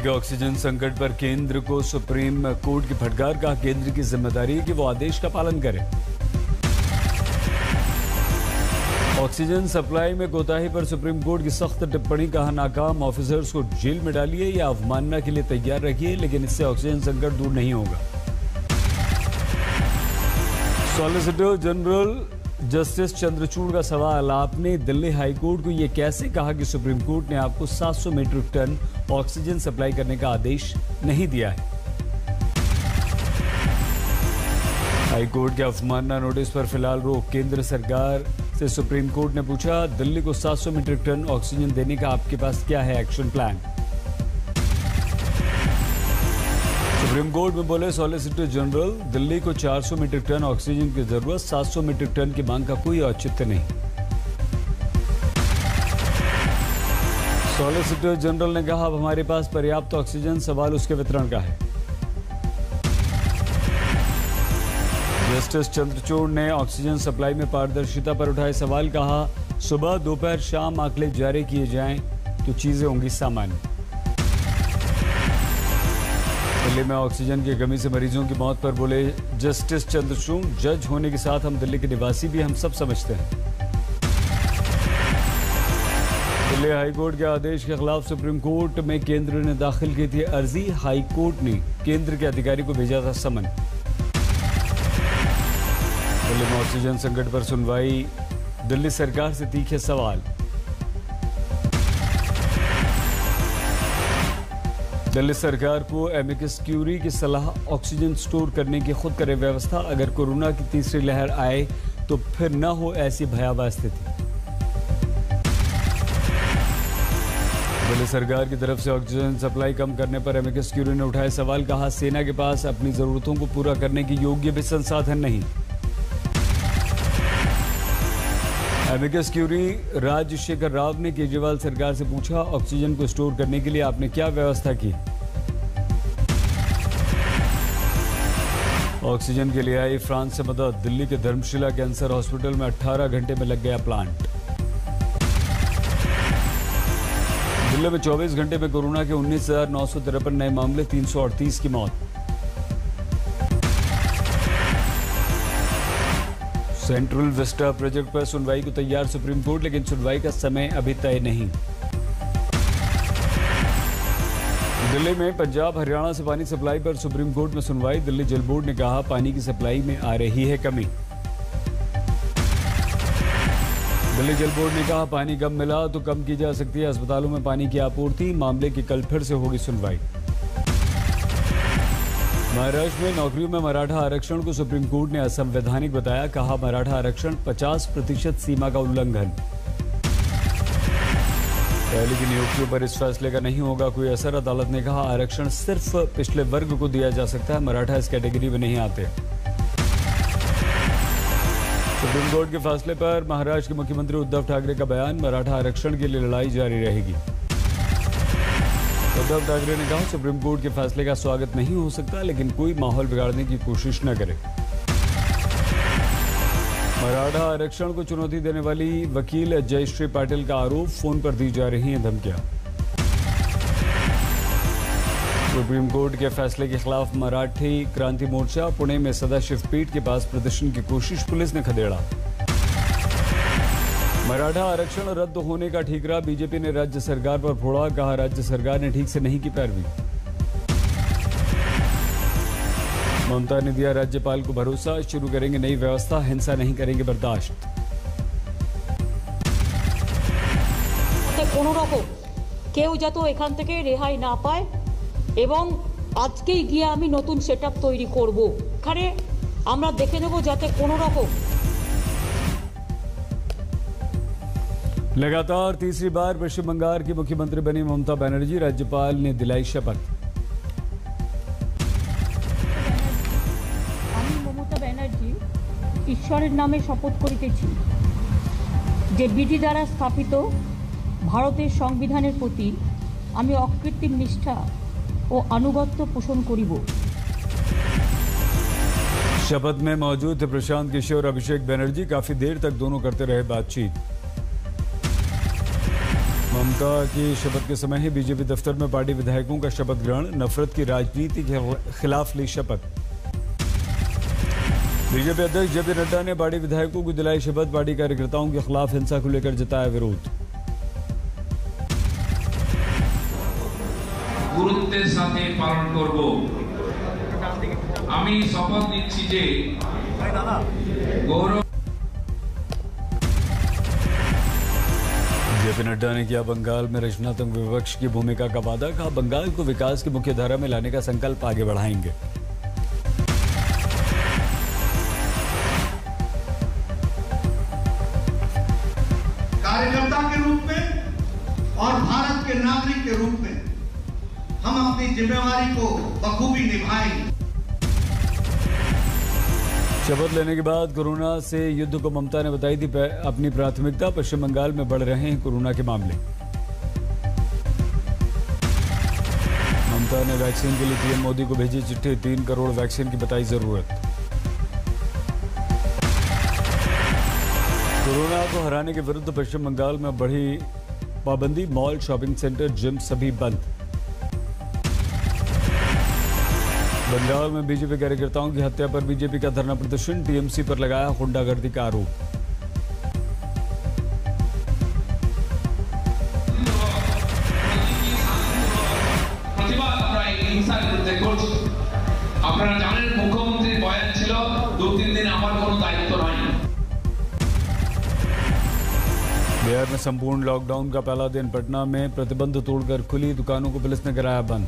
के ऑक्सीजन संकट पर केंद्र को सुप्रीम कोर्ट की फटकार, कहा केंद्र की जिम्मेदारी है कि वो आदेश का पालन करे। ऑक्सीजन सप्लाई में कोताही पर सुप्रीम कोर्ट की सख्त टिप्पणी, कहा नाकाम ऑफिसर्स को जेल में डालिए या अवमानना के लिए तैयार रखिए, लेकिन इससे ऑक्सीजन संकट दूर नहीं होगा। सॉलिसिटर जनरल जस्टिस चंद्रचूड़ का सवाल, आपने दिल्ली हाई कोर्ट को यह कैसे कहा कि सुप्रीम कोर्ट ने आपको 700 मीट्रिक टन ऑक्सीजन सप्लाई करने का आदेश नहीं दिया है। हाई कोर्ट के अवमानना नोटिस पर फिलहाल रोक, केंद्र सरकार से सुप्रीम कोर्ट ने पूछा दिल्ली को 700 मीट्रिक टन ऑक्सीजन देने का आपके पास क्या है एक्शन प्लान। सुप्रीम कोर्ट में बोले सॉलिसिटर जनरल, दिल्ली को 400 मीट्रिक टन ऑक्सीजन की जरूरत, 700 मीट्रिक टन की मांग का कोई औचित्य नहीं। सॉलिसिटर जनरल ने कहा अब हमारे पास पर्याप्त ऑक्सीजन, सवाल उसके वितरण का है। जस्टिस चंद्रचूड़ ने ऑक्सीजन सप्लाई में पारदर्शिता पर उठाए सवाल, कहा सुबह दोपहर शाम आंकड़े जारी किए जाएं तो चीजें होंगी सामान्य। दिल्ली में ऑक्सीजन की कमी से मरीजों की मौत पर बोले जस्टिस चंद्रचूड़, जज होने के साथ हम दिल्ली के निवासी भी हम सब समझते हैं। दिल्ली हाईकोर्ट के आदेश के खिलाफ सुप्रीम कोर्ट में केंद्र ने दाखिल की थी अर्जी, हाईकोर्ट ने केंद्र के अधिकारी को भेजा था समन। दिल्ली में ऑक्सीजन संकट पर सुनवाई, दिल्ली सरकार से तीखे सवाल। दिल्ली सरकार को एमिकस क्यूरी की सलाह, ऑक्सीजन स्टोर करने की खुद करे व्यवस्था, अगर कोरोना की तीसरी लहर आए तो फिर न हो ऐसी भयावह स्थिति। दिल्ली सरकार की तरफ से ऑक्सीजन सप्लाई कम करने पर एमिकस क्यूरी ने उठाए सवाल, कहा सेना के पास अपनी जरूरतों को पूरा करने की योग्य भी संसाधन नहीं। एमिकस क्यूरी राजशेखर राव ने केजरीवाल सरकार से पूछा ऑक्सीजन को स्टोर करने के लिए आपने क्या व्यवस्था की। ऑक्सीजन के लिए आई फ्रांस से मदद, दिल्ली के धर्मशिला कैंसर हॉस्पिटल में 18 घंटे में लग गया प्लांट। दिल्ली में 24 घंटे में कोरोना के 19,953 नए मामले, 338 की मौत। सेंट्रल विस्टा प्रोजेक्ट पर सुनवाई को तैयार सुप्रीम कोर्ट, लेकिन सुनवाई का समय अभी तय नहीं। दिल्ली में पंजाब हरियाणा से पानी सप्लाई पर सुप्रीम कोर्ट में सुनवाई, दिल्ली जल बोर्ड ने कहा पानी की सप्लाई में आ रही है कमी। दिल्ली जल बोर्ड ने कहा पानी कम मिला तो कम की जा सकती है अस्पतालों में पानी की आपूर्ति, मामले की कल फिर से होगी सुनवाई। महाराष्ट्र में नौकरियों में मराठा आरक्षण को सुप्रीम कोर्ट ने असंवैधानिक बताया, कहा मराठा आरक्षण 50% सीमा का उल्लंघन। पहले की नियुक्तियों पर इस फैसले का नहीं होगा कोई असर, अदालत ने कहा आरक्षण सिर्फ पिछले वर्ग को दिया जा सकता है, मराठा इस कैटेगरी में नहीं आते। सुप्रीम कोर्ट के फैसले पर महाराष्ट्र के मुख्यमंत्री उद्धव ठाकरे का बयान, मराठा आरक्षण के लिए लड़ाई जारी रहेगी। उद्धव ठाकरे ने कहा सुप्रीम कोर्ट के फैसले का स्वागत नहीं हो सकता, लेकिन कोई माहौल बिगाड़ने की कोशिश न करे। मराठा आरक्षण को चुनौती देने वाली वकील जयश्री पाटिल का आरोप, फोन पर दी जा रही हैं धमकियां। सुप्रीम कोर्ट के फैसले के खिलाफ मराठी क्रांति मोर्चा, पुणे में सदाशिव पीठ के पास प्रदर्शन की कोशिश, पुलिस ने खदेड़ा। मराठा आरक्षण रद्द होने का ठीकरा बीजेपी ने राज्य सरकार पर फोड़ा, कहा राज्य सरकार ने ठीक से नहीं की पैरवी। ममता ने दिया राज्यपाल को भरोसा, शुरू करेंगे नई व्यवस्था, हिंसा नहीं करेंगे बर्दाश्त। কোনো রকম কেউ যাতে এখান থেকে রেহাই না পায় এবং আজকেই গিয়ে আমি নতুন সেটআপ তৈরি করব, এখানে আমরা দেখে নেব যাতে কোনো রকম। लगातार तीसरी बार पश्चिम बंगाल की मुख्यमंत्री बनी ममता बनर्जी, राज्यपाल ने दिलाई शपथ। আমি মমতা ব্যানার্জি ঈশ্বরের নামে শপথ করিতেছি যে বিধি দ্বারা স্থাপিত ভারতের সংবিধানের প্রতি আমি অকৃত্রিম নিষ্ঠা ও আনুগত্য পোষণ করিব। शपथ में मौजूद थे प्रशांत किशोर और अभिषेक बनर्जी, काफी देर तक दोनों करते रहे बातचीत। ममता की शपथ के समय ही बीजेपी दफ्तर में पार्टी विधायकों का शपथ ग्रहण, नफरत की राजनीति के खिलाफ ली शपथ। बीजेपी अध्यक्ष जेपी नड्डा ने पार्टी विधायकों को दिलाई शपथ, पार्टी कार्यकर्ताओं के खिलाफ हिंसा को लेकर जताया विरोध। गुरुत्वेर साथे पालन करब। आमी शपथ निচ্ছি যে गौरव। जेपी नड्डा ने किया बंगाल में रचनात्मक विपक्ष की भूमिका का वादा, कहा बंगाल को विकास की मुख्य धारा में लाने का संकल्प आगे बढ़ाएंगे। कार्यकर्ता के रूप में और भारत के नागरिक के रूप में हम अपनी जिम्मेवारी को बखूबी निभाएंगे। शपथ लेने के बाद कोरोना से युद्ध को ममता ने बताई थी अपनी प्राथमिकता, पश्चिम बंगाल में बढ़ रहे हैं कोरोना के मामले। ममता ने वैक्सीन के लिए पीएम मोदी को भेजी चिट्ठी, 3 करोड़ वैक्सीन की बताई जरूरत। कोरोना को हराने के विरुद्ध पश्चिम बंगाल में बढ़ी पाबंदी, मॉल, शॉपिंग सेंटर, जिम सभी बंद। बंगाल में बीजेपी कार्यकर्ताओं की हत्या पर बीजेपी का धरना प्रदर्शन, टीएमसी पर लगाया गुंडागर्दी का आरोप। আপনারা জানেন মুখ্যমন্ত্রীর বয়ান ছিল 2-3 দিন আমার কোনো দায়িত্ব নাই। बिहार में संपूर्ण लॉकडाउन का पहला दिन, पटना में प्रतिबंध तोड़कर खुली दुकानों को पुलिस ने कराया बंद।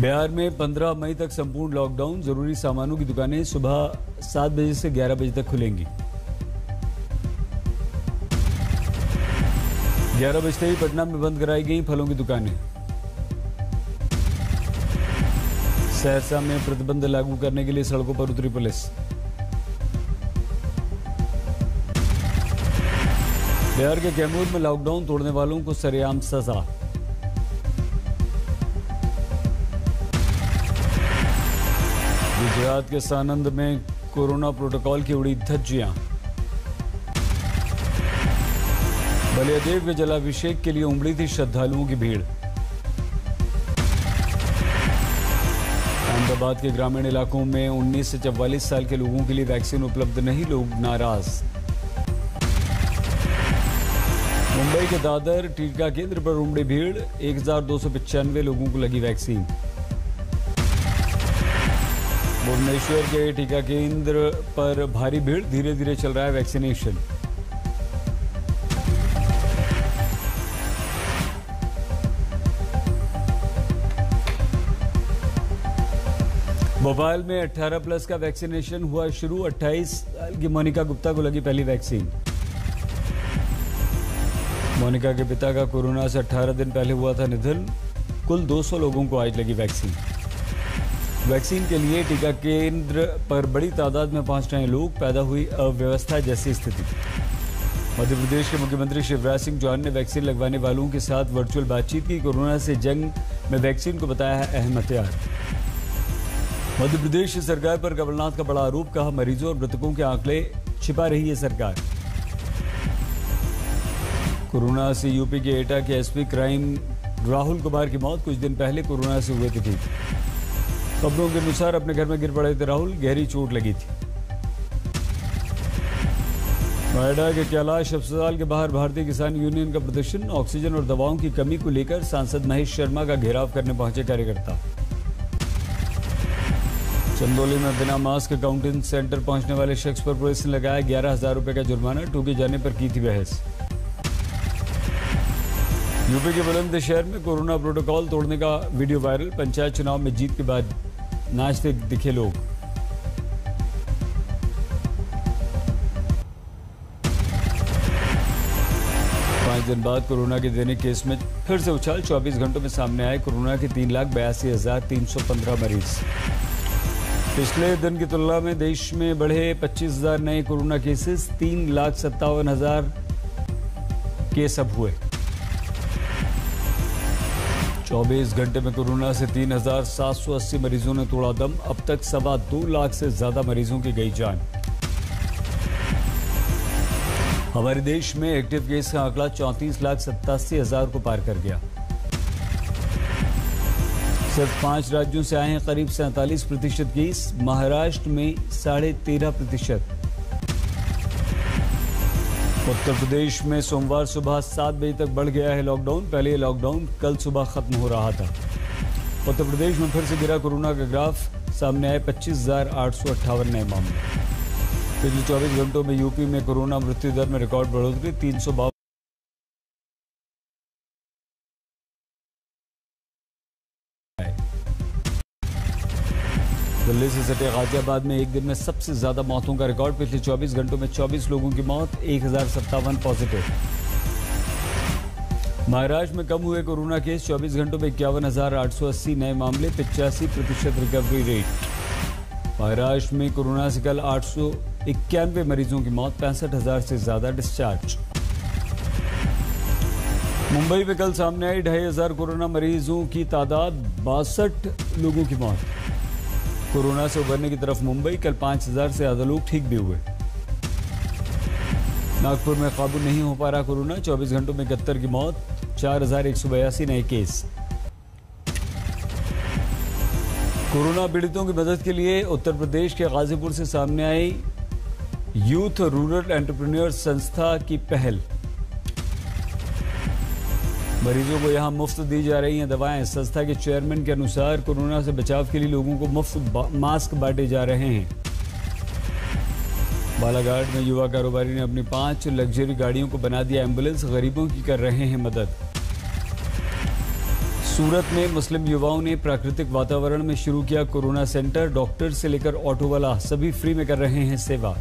बिहार में 15 मई तक संपूर्ण लॉकडाउन, जरूरी सामानों की दुकानें सुबह 7 बजे से 11 बजे तक खुलेंगी। 11 बजते ही पटना में बंद कराई गई फलों की दुकानें। सहरसा में प्रतिबंध लागू करने के लिए सड़कों पर उतरी पुलिस। बिहार के कैमूर में लॉकडाउन तोड़ने वालों को सरेआम सजा। गुजरात के सानंद में कोरोना प्रोटोकॉल की उड़ी धज्जियां। बलियादेव के जलाभिषेक के लिए उमड़ी थी श्रद्धालुओं की भीड़। अहमदाबाद के ग्रामीण इलाकों में 19 से 44 साल के लोगों के लिए वैक्सीन उपलब्ध नहीं, लोग नाराज। मुंबई के दादर टीका केंद्र पर उमड़ी भीड़, 1295 लोगों को लगी वैक्सीन। भुवनेश्वर के टीका केंद्र पर भारी भीड़, धीरे धीरे चल रहा है वैक्सीनेशन। भोपाल में 18 प्लस का वैक्सीनेशन हुआ शुरू, 28 साल की मोनिका गुप्ता को लगी पहली वैक्सीन। मोनिका के पिता का कोरोना से 18 दिन पहले हुआ था निधन, कुल 200 लोगों को आज लगी वैक्सीन। वैक्सीन के लिए टीका केंद्र पर बड़ी तादाद में पहुंच रहे लोग, पैदा हुई अव्यवस्था जैसी स्थिति। मध्य प्रदेश के मुख्यमंत्री शिवराज सिंह चौहान ने वैक्सीन लगवाने वालों के साथ वर्चुअल बातचीत की, कोरोना से जंग में वैक्सीन को बताया है अहम हथियार। मध्य प्रदेश सरकार पर कमलनाथ का बड़ा आरोप, कहा मरीजों और मृतकों के आंकड़े छिपा रही है सरकार। कोरोना से यूपी के एटा के एसपी क्राइम राहुल कुमार की मौत, कुछ दिन पहले कोरोना से हुए थे ठीक। खबरों के अनुसार अपने घर में गिर पड़े थे राहुल, गहरी चोट लगी थी। नोएडा के कैलाश अस्पताल के बाहर भारतीय किसान यूनियन का प्रदर्शन, ऑक्सीजन और दवाओं की कमी को लेकर सांसद महेश शर्मा का घेराव करने पहुंचे कार्यकर्ता। चंदौली में बिना मास्क अकाउंटिंग सेंटर पहुंचने वाले शख्स पर पुलिस ने लगाया 11,000 रुपए का जुर्माना, टूके जाने पर की थी बहस। यूपी के बुलंदशहर में कोरोना प्रोटोकॉल तोड़ने का वीडियो वायरल, पंचायत चुनाव में जीत के बाद नाचते दिखे लोग। पांच दिन बाद कोरोना के दैनिक केस में फिर से उछाल, 24 घंटों में सामने आए कोरोना के 3,82,315 मरीज। पिछले दिन की तुलना में देश में बढ़े 25,000 नए कोरोना केसेस, 3,57,000 केस अब हुए। 24 घंटे में कोरोना से 3,780 मरीजों ने तोड़ा दम, अब तक 2.25 लाख से ज्यादा मरीजों की गई जान। हमारे देश में एक्टिव केस का आंकड़ा 34,87,000 को पार कर गया। सिर्फ 5 राज्यों से आए हैं करीब 47% केस, महाराष्ट्र में 13.5%। उत्तर प्रदेश में सोमवार सुबह 7 बजे तक बढ़ गया है लॉकडाउन। पहले ये लॉकडाउन कल सुबह खत्म हो रहा था। उत्तर प्रदेश में फिर से गिरा कोरोना का ग्राफ, सामने आए 25,858 नए मामले। पिछले 24 घंटों में यूपी में कोरोना मृत्यु दर में रिकॉर्ड बढ़ोतरी, 352। दिल्ली से सटे गाजियाबाद में एक दिन में सबसे ज्यादा मौतों का रिकॉर्ड, पिछले 24 घंटों में 24 लोगों की मौत, 1057 पॉजिटिव। महाराष्ट्र में कम हुए कोरोना केस, 24 घंटों में 51,880 नए मामले, 85% रिकवरी रेट। महाराष्ट्र में कोरोना से कल 891 मरीजों की मौत, 65,000 से ज्यादा डिस्चार्ज। मुंबई में कल सामने आई 2,500 कोरोना मरीजों की तादाद, 62 लोगों की मौत। कोरोना से उबरने की तरफ मुंबई, कल 5,000 से ज्यादा लोग ठीक भी हुए। नागपुर में काबू नहीं हो पा रहा कोरोना, 24 घंटों में 71 की मौत, 4,182 नए केस। कोरोना पीड़ितों की मदद के लिए उत्तर प्रदेश के गाजीपुर से सामने आई यूथ रूरल एंटरप्रेन्योर संस्था की पहल। मरीजों को यहां मुफ्त दी जा रही हैं दवाएं। संस्था के चेयरमैन के अनुसार कोरोना से बचाव के लिए लोगों को मुफ्त मास्क बांटे जा रहे हैं। बालाघाट में युवा कारोबारी ने अपनी 5 लग्जरी गाड़ियों को बना दिया एम्बुलेंस, गरीबों की कर रहे हैं मदद। सूरत में मुस्लिम युवाओं ने प्राकृतिक वातावरण में शुरू किया कोरोना सेंटर, डॉक्टर से लेकर ऑटो वाला सभी फ्री में कर रहे हैं सेवा।